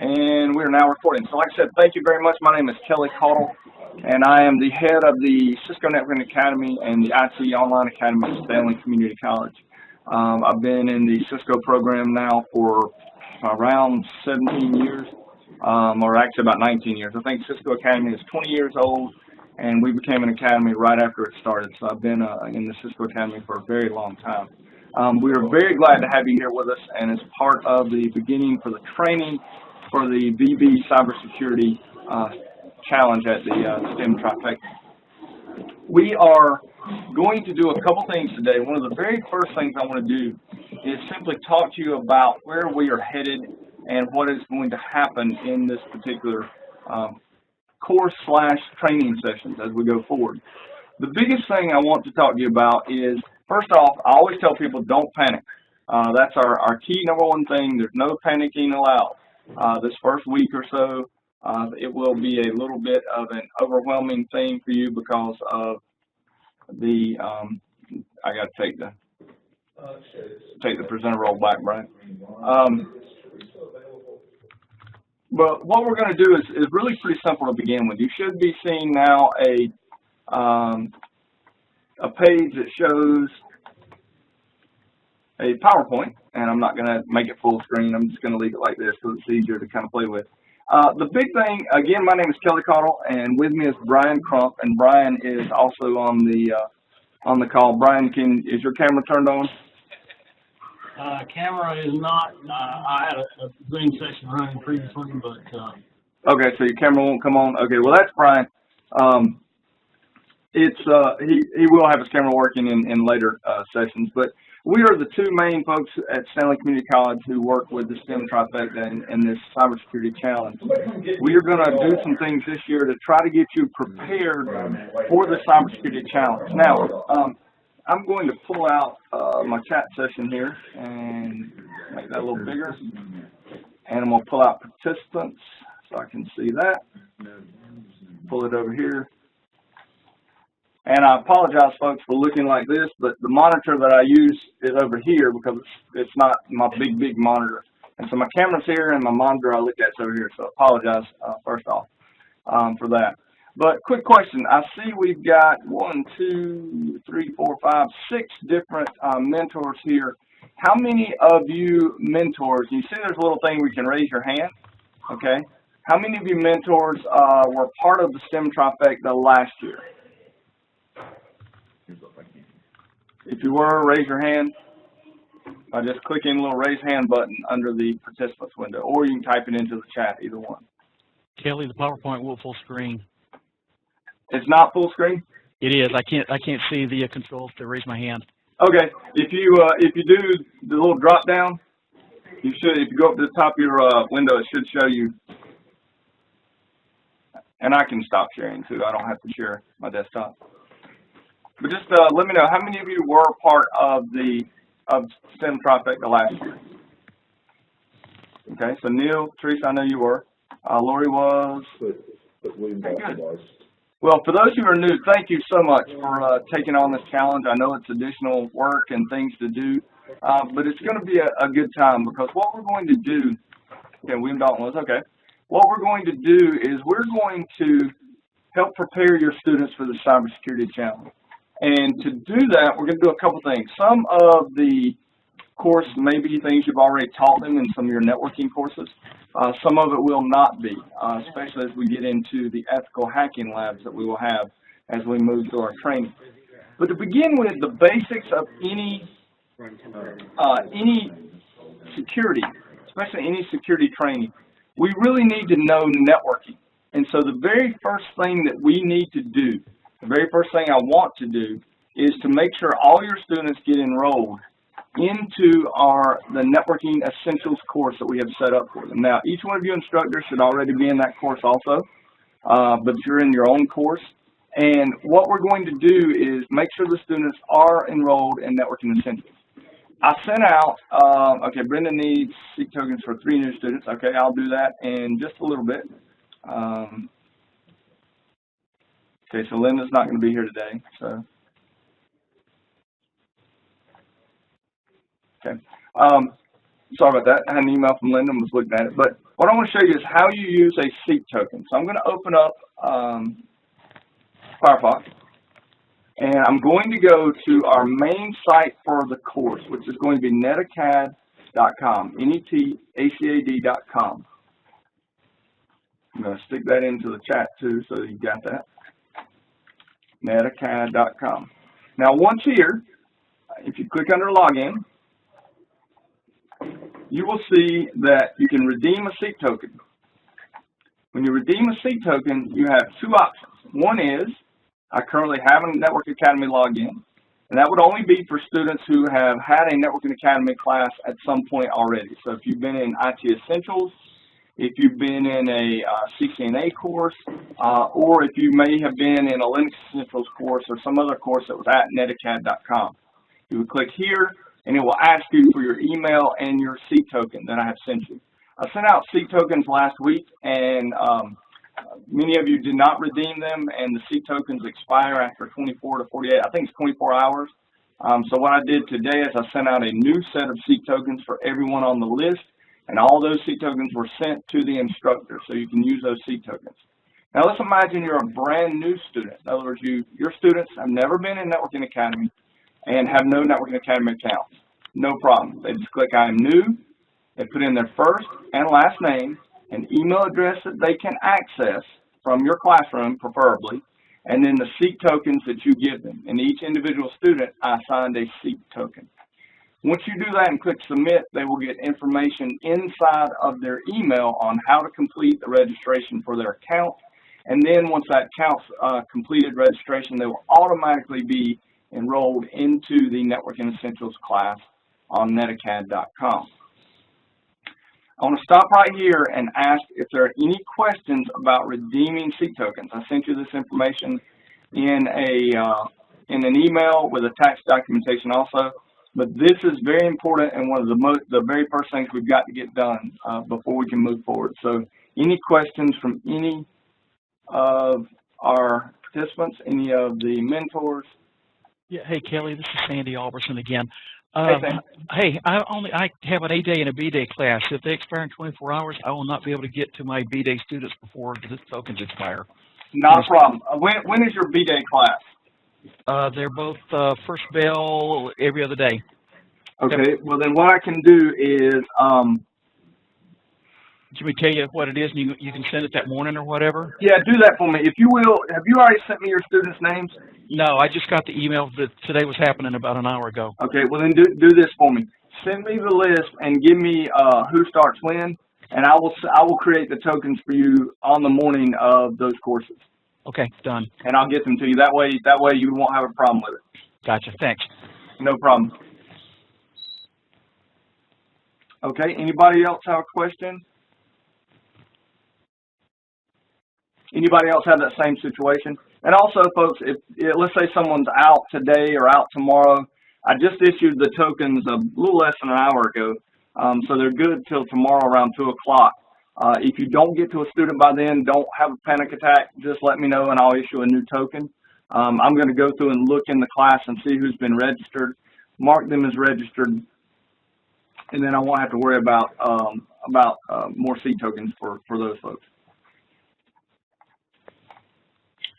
And we're now recording. So like I said, thank you very much. My name is Kelly Caudle, and I am the head of the Cisco Networking Academy and the IT Online Academy at Stanley Community College. I've been in the Cisco program now for around 17 years, or actually about 19 years. I think Cisco Academy is 20 years old, and we became an academy right after it started. So I've been in the Cisco Academy for a very long time. We are very glad to have you here with us, and as part of the beginning for the training for the STEM Cybersecurity challenge at the STEM Trifecta. We are going to do a couple things today. One of the very first things I want to do is simply talk to you about where we are headed and what is going to happen in this particular course/training sessions as we go forward. The biggest thing I want to talk to you about is, first off, I always tell people don't panic. That's our key number one thing. There's no panicking allowed. This first week or so, it will be a little bit of an overwhelming thing for you because of the, I got to take the presenter role back, Brian. But what we're going to do is really pretty simple to begin with. You should be seeing now a page that shows a PowerPoint, and I'm not going to make it full screen. I'm just going to leave it like this because it's easier to kind of play with. The big thing, again, my name is Kelly Caudle, and with me is Brian Crump, and Brian is also on the call. Brian, is your camera turned on? Camera is not. I had a Zoom session running previously, but okay, so your camera won't come on. Okay, well that's Brian. He will have his camera working in later sessions, but we are the two main folks at Stanley Community College who work with the STEM Trifecta and this cybersecurity challenge. We are going to do some things this year to try to get you prepared for the cybersecurity challenge. Now, I'm going to pull out my chat session here and make that a little bigger, and I'm going to pull out participants so I can see that. Pull it over here. And I apologize, folks, for looking like this, but the monitor that I use is over here because it's not my big monitor. And so my camera's here and my monitor I look at is over here, so I apologize first off for that. But quick question, I see we've got 1, 2, 3, 4, 5, 6 different mentors here. How many of you mentors, you see there's a little thing where you can raise your hand, okay? How many of you mentors were part of the STEM Trifecta last year? If you were, raise your hand by just clicking the little raise hand button under the participants window, or you can type it into the chat, either one. Kelly, the PowerPoint will full screen. It's not full screen? It is. I can't see the controls to raise my hand. Okay. If you do the little drop down, you should. If you go up to the top of your window, it should show you. And I can stop sharing too. I don't have to share my desktop. But just let me know, how many of you were part of STEM Trifecta last year? Okay, so Neil, Teresa, I know you were. Lori was. Okay, good. Well, for those who are new, thank you so much for taking on this challenge. I know it's additional work and things to do, but it's going to be a good time because what we're going to do, okay, William Dalton was, okay. What we're going to do is we're going to help prepare your students for the cybersecurity challenge. And to do that, we're going to do a couple things. Some of the course may be things you've already taught them in some of your networking courses. Some of it will not be, especially as we get into the ethical hacking labs that we will have as we move through our training. But to begin with, the basics of any security, especially any security training, we really need to know networking. And so the very first thing that we need to do, the very first thing I want to do is to make sure all your students get enrolled into the Networking Essentials course that we have set up for them. Now, each one of you instructors should already be in that course also, but you're in your own course. And what we're going to do is make sure the students are enrolled in Networking Essentials. I sent out, okay, Brenda needs seat tokens for 3 new students. Okay, I'll do that in just a little bit. Okay, so Linda's not going to be here today. So, okay. Sorry about that. I had an email from Linda and was looking at it. But what I want to show you is how you use a seat token. So I'm going to open up Firefox, and I'm going to go to our main site for the course, which is going to be netacad.com, netacad.com. I'm going to stick that into the chat too, so you got that. netacad.com. Now, once here, if you click under Login, you will see that you can redeem a seat token. When you redeem a seat token, you have two options. One is, I currently have a Network Academy login, and that would only be for students who have had a Networking Academy class at some point already. So if you've been in IT Essentials, if you've been in a CCNA course, or if you may have been in a Linux Essentials course or some other course that was at netacad.com. You would click here, and it will ask you for your email and your seat token that I have sent you. I sent out seat tokens last week, and many of you did not redeem them, and the seat tokens expire after 24 to 48, I think it's 24 hours. So what I did today is I sent out a new set of seat tokens for everyone on the list, and all those seat tokens were sent to the instructor, so you can use those seat tokens. Now let's imagine you're a brand new student. In other words, your students have never been in Networking Academy and have no Networking Academy accounts. No problem. They just click I am new. They put in their first and last name, an email address that they can access from your classroom, preferably, and then the seat tokens that you give them. And each individual student, I assigned a seat token. Once you do that and click submit, they will get information inside of their email on how to complete the registration for their account. And then once that account's completed registration, they will automatically be enrolled into the Networking Essentials class on netacad.com. I want to stop right here and ask if there are any questions about redeeming seat tokens. I sent you this information in an email with attached documentation also, but this is very important and one of the very first things we've got to get done before we can move forward. So any questions from any of our participants, any of the mentors? Yeah, hey Kelly, this is Sandy Alberson again. Hey, I have an A-Day and a B-Day class. If they expire in 24 hours, I will not be able to get to my B-Day students before the tokens expire. Not a problem. When is your B-Day class? They're both first bell every other day. Okay, well then what I can do is Can we tell you what it is, and you can send it that morning or whatever? Yeah, do that for me. If you will, have you already sent me your students' names? No, I just got the email that today was happening about an hour ago. Okay, well then do this for me. Send me the list and give me who starts when, and I will create the tokens for you on the morning of those courses. Okay, done. And I'll get them to you. That way you won't have a problem with it. Gotcha. Thanks. No problem. Okay, anybody else have a question? Anybody else have that same situation? And also, folks, if let's say someone's out today or out tomorrow, I just issued the tokens a little less than an hour ago, so they're good till tomorrow around 2 o'clock. If you don't get to a student by then, don't have a panic attack. Just let me know, and I'll issue a new token. I'm going to go through and look in the class and see who's been registered, mark them as registered, and then I won't have to worry about more seat tokens for those folks.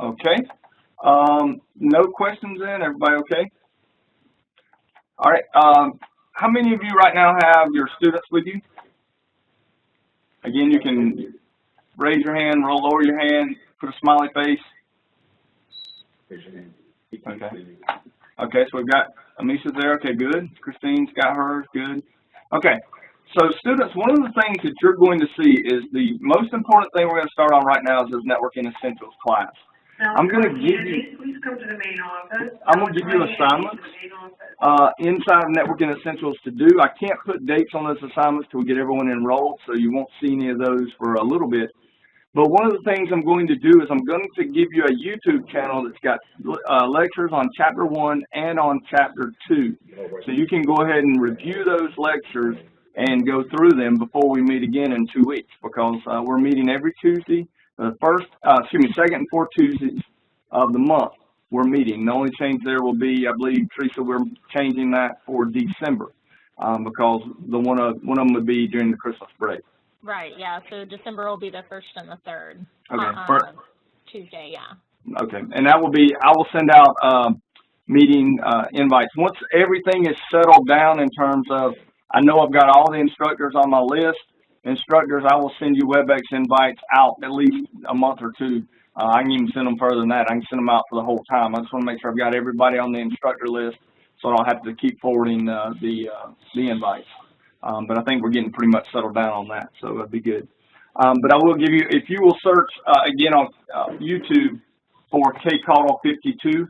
Okay. No questions then? Everybody okay? All right. How many of you right now have your students with you? Again, you can raise your hand, lower your hand, put a smiley face. Raise your hand. Okay. Okay, so we've got Amisha there. Okay, good. Christine's got hers. Good. Okay. So students, one of the things that you're going to see is the most important thing we're going to start on right now is this Networking Essentials class. I'm going to give you, please come to the main office. I'm going to give you assignments inside of Networking Essentials to do. I can't put dates on those assignments till we get everyone enrolled, so you won't see any of those for a little bit. But one of the things I'm going to do is I'm going to give you a YouTube channel that's got lectures on Chapter 1 and on Chapter 2. So you can go ahead and review those lectures and go through them before we meet again in 2 weeks, because we're meeting every Tuesday. The second and fourth Tuesdays of the month we're meeting. The only change there will be, I believe, Teresa, we're changing that for December. because one of them would be during the Christmas break. Right, yeah, so December will be the 1st and the 3rd. Okay. Tuesday, yeah. Okay, and that will be, I will send out meeting invites. Once everything is settled down in terms of, I know I've got all the instructors on my list. Instructors, I will send you WebEx invites out at least a month or two. I can even send them further than that. I can send them out for the whole time. I just want to make sure I've got everybody on the instructor list, so I don't have to keep forwarding the invites. But I think we're getting pretty much settled down on that, so that'd be good. But I will give you, if you will search again on YouTube for KCAUDL52,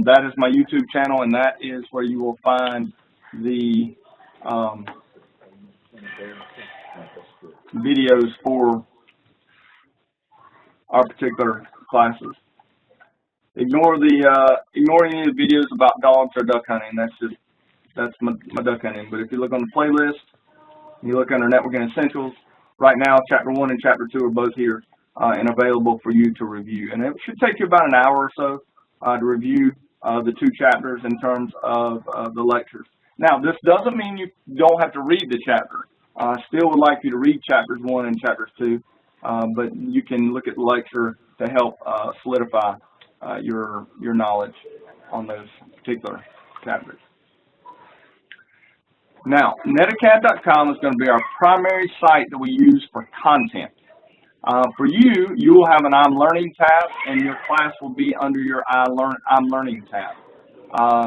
that is my YouTube channel, and that is where you will find the videos for our particular classes. Ignore any of the videos about dogs or duck hunting. That's my duck hunting. But if you look on the playlist, you look under Networking Essentials, right now Chapter 1 and Chapter 2 are both here and available for you to review. And it should take you about an hour or so to review the 2 chapters in terms of the lectures. Now, this doesn't mean you don't have to read the chapter. I still would like you to read Chapters 1 and Chapters 2, but you can look at the lecture to help solidify your knowledge on those particular chapters. Now, netacad.com is going to be our primary site that we use for content. For you, you will have an I'm Learning tab, and your class will be under your I'm Learning tab.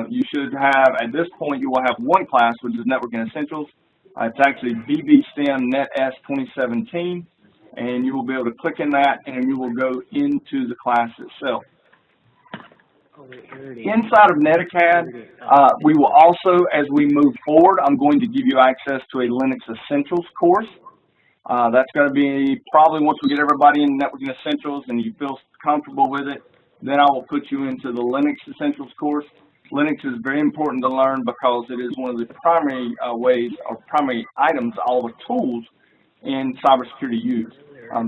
You should have, at this point, you will have one class, which is Networking Essentials. It's actually BBSTEM NetS 2017, and you will be able to click in that, and you will go into the class itself. Inside of Netacad, we will also, as we move forward, I'm going to give you access to a Linux Essentials course. That's going to be probably once we get everybody in Networking Essentials and you feel comfortable with it, then I will put you into the Linux Essentials course. Linux is very important to learn because it is one of the primary ways or primary items, all the tools in cybersecurity use.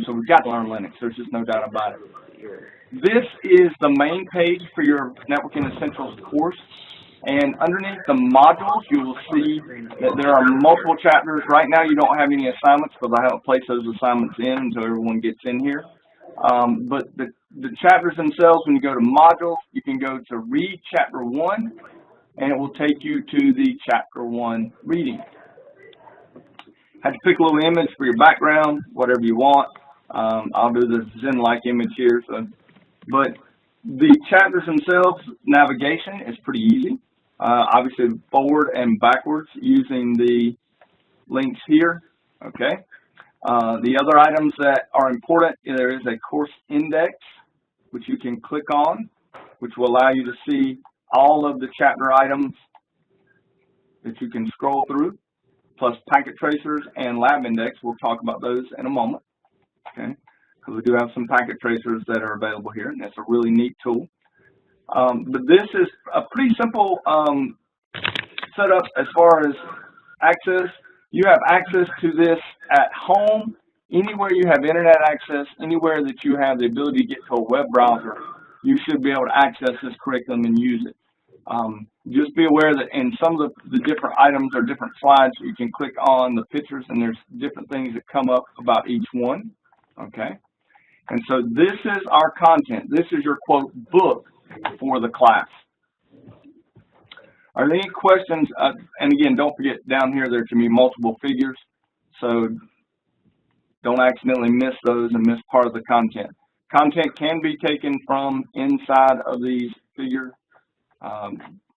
So we've got to learn Linux. There's just no doubt about it. This is the main page for your Networking Essentials course. And underneath the modules, you will see that there are multiple chapters. Right now, you don't have any assignments because I haven't placed those assignments in until everyone gets in here. But the chapters themselves, when you go to modules, you can go to read chapter 1, and it will take you to the chapter 1 reading. Have to pick a little image for your background, whatever you want. I'll do the Zen-like image here. But the chapters themselves, navigation is pretty easy. Obviously, forward and backwards using the links here. Okay. The other items that are important, there is a course index, which you can click on, which will allow you to see all of the chapter items that you can scroll through, plus packet tracers and lab index. We'll talk about those in a moment. Okay. Because we do have some packet tracers that are available here, and that's a really neat tool. But this is a pretty simple setup as far as access. You have access to this at home, anywhere you have internet access, anywhere that you have the ability to get to a web browser, you should be able to access this curriculum and use it. Just be aware that in some of the different items or different slides, you can click on the pictures, and there's different things that come up about each one. Okay. And so this is our content. This is your, quote, book for the class. Are there any questions? And again, don't forget down here there can be multiple figures, so don't accidentally miss those and miss part of the content. Content can be taken from inside of these figure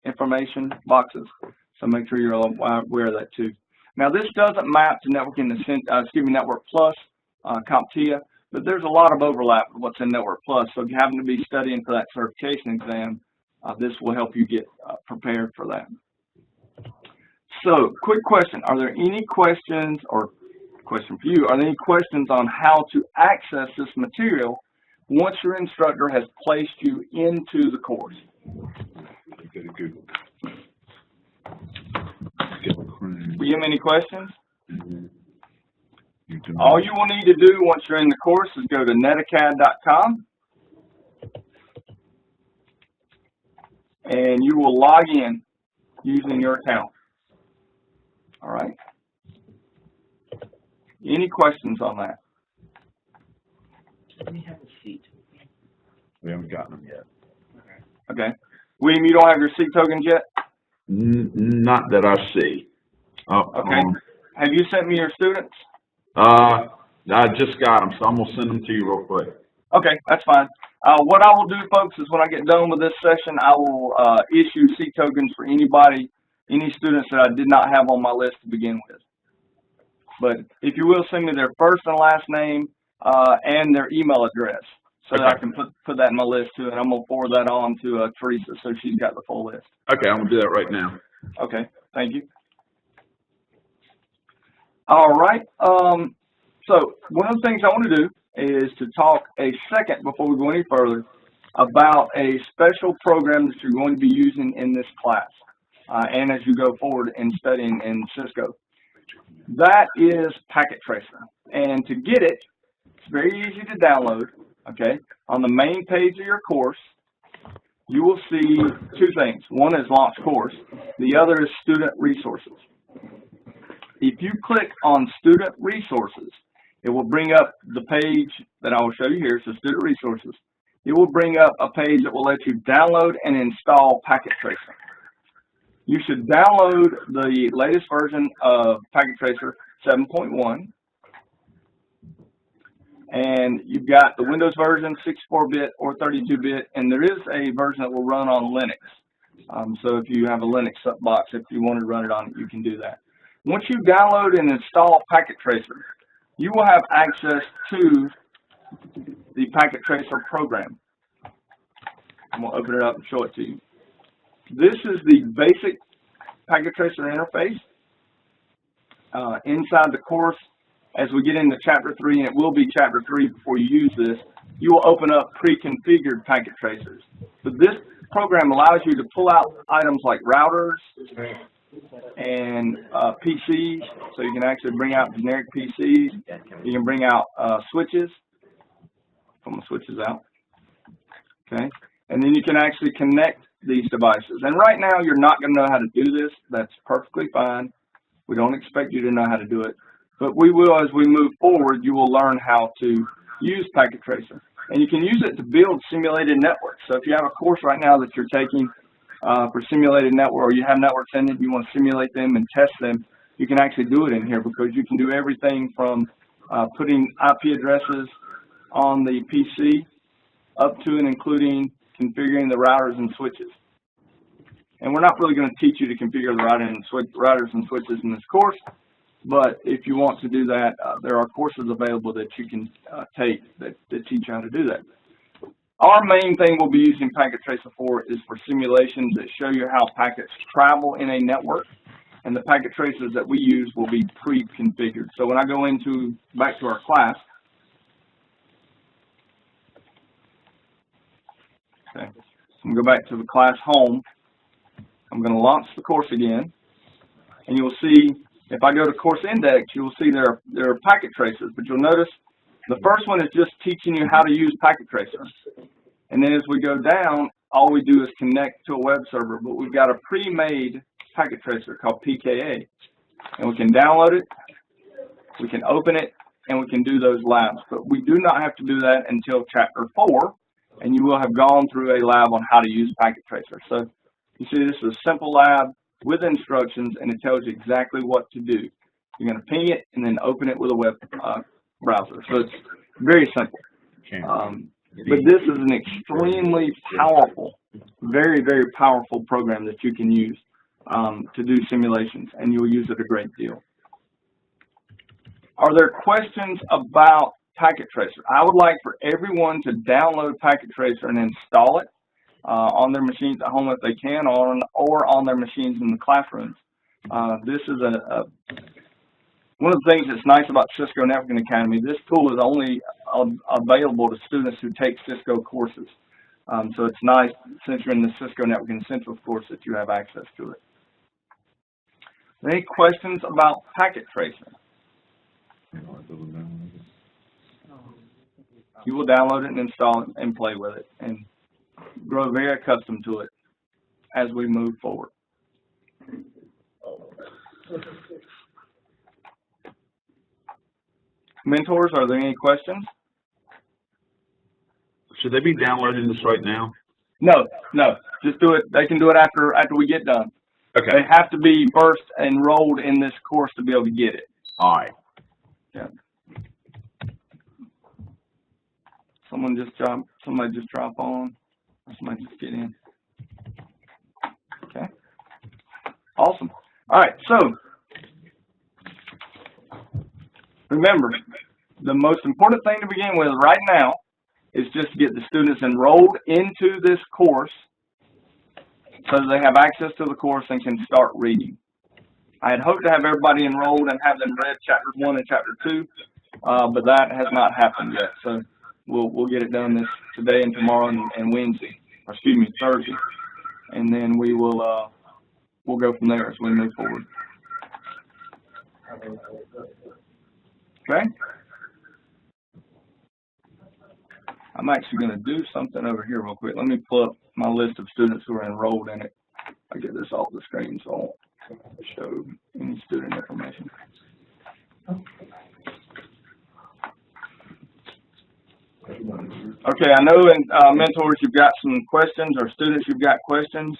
information boxes, so make sure you're aware of that too. Now this doesn't map to Network Plus, CompTIA, but there's a lot of overlap with what's in Network Plus. So if you happen to be studying for that certification exam, this will help you get prepared for that. So, quick question. Are there any questions, or question for you, are there any questions on how to access this material once your instructor has placed you into the course? Do you have any questions? All you will need to do once you're in the course is go to netacad.com, and you will log in using your account. Any questions on that? Let me have a seat. We haven't gotten them yet. Okay. William, you don't have your seat tokens yet? Not that I see. Okay. Have you sent me your students? I just got them, so I'm gonna send them to you real quick. Okay, that's fine. What I will do, folks, is when I get done with this session, I will issue seat tokens for anybody, any students that I did not have on my list to begin with. But if you will, send me their first and last name and their email address so that I can put that in my list too, and I'm going to forward that on to Teresa so she's got the full list. Okay, I'm gonna do that right now. Okay, thank you. All right. So one of the things I want to do is to talk a second before we go any further about a special program that you're going to be using in this class and as you go forward in studying in Cisco. That is Packet Tracer. And to get it, it's very easy to download. Okay, on the main page of your course, you will see two things. One is Launch Course. The other is Student Resources. If you click on Student Resources, it will bring up the page that I will show you here, so Student Resources. It will bring up a page that will let you download and install Packet Tracer. You should download the latest version of Packet Tracer 7.1. And you've got the Windows version, 64-bit or 32-bit, and there is a version that will run on Linux. So if you have a Linux box, if you want to run it on it, you can do that. Once you download and install Packet Tracer, you will have access to the Packet Tracer program. I'm going to open it up and show it to you. This is the basic Packet Tracer interface. Inside the course, as we get into Chapter 3, and it will be Chapter 3 before you use this, you will open up pre-configured Packet Tracers. So this program allows you to pull out items like routers and PCs, so you can actually bring out generic PCs. You can bring out switches. Pull my switches out. Okay, and then you can actually connect these devices. And right now, you're not going to know how to do this. That's perfectly fine. We don't expect you to know how to do it. But we will, as we move forward, you will learn how to use Packet Tracer. And you can use it to build simulated networks. So if you have a course right now that you're taking for simulated network, or you have networks in it, you want to simulate them and test them, you can actually do it in here because you can do everything from putting IP addresses on the PC up to and including configuring the routers and switches. And we're not really going to teach you to configure the routers and switches in this course, but if you want to do that, there are courses available that you can take that teach you how to do that. Our main thing we'll be using Packet Tracer for is for simulations that show you how packets travel in a network, and the Packet Tracers that we use will be pre-configured. So when I go back to our class, okay, I'm going to go back to the class home. I'm going to launch the course again, and you'll see, if I go to Course Index, you'll see there are Packet Tracers, but you'll notice the first one is just teaching you how to use Packet Tracer. And then as we go down, all we do is connect to a web server, but we've got a pre-made Packet Tracer called PKA. And we can download it, we can open it, and we can do those labs. But we do not have to do that until Chapter 4, and you will have gone through a lab on how to use Packet Tracer. So you see this is a simple lab with instructions, and it tells you exactly what to do. You're going to ping it and then open it with a web browser. So it's very simple. But this is an extremely powerful, very, very powerful program that you can use to do simulations, and you'll use it a great deal. Are there questions about Packet Tracer? I would like for everyone to download Packet Tracer and install it on their machines at home if they can, or on their machines in the classrooms. This is one of the things that's nice about Cisco Networking Academy. This tool is only available to students who take Cisco courses. So it's nice, since you're in the Cisco Networking Essentials course, that you have access to it. Any questions about Packet Tracer? You will download it and install it and play with it and grow very accustomed to it as we move forward. Mentors, are there any questions? Should they be downloading this right now? No, no. Just do it. They can do it after we get done. Okay. They have to be first enrolled in this course to be able to get it. All right. Yeah. Somebody just drop on. Or somebody just get in. Okay. Awesome. All right. So remember, the most important thing to begin with right now is just to get the students enrolled into this course so that they have access to the course and can start reading. I had hoped to have everybody enrolled and have them read chapter 1 and chapter 2, but that has not happened yet. So we'll get it done today and tomorrow and Wednesday, or excuse me, Thursday, and then we'll go from there as we move forward. Okay. I'm actually going to do something over here real quick. Let me pull up my list of students who are enrolled in it. I'll get this off the screen so I won't show any student information. Okay, I know in mentors you've got some questions, or students you've got questions.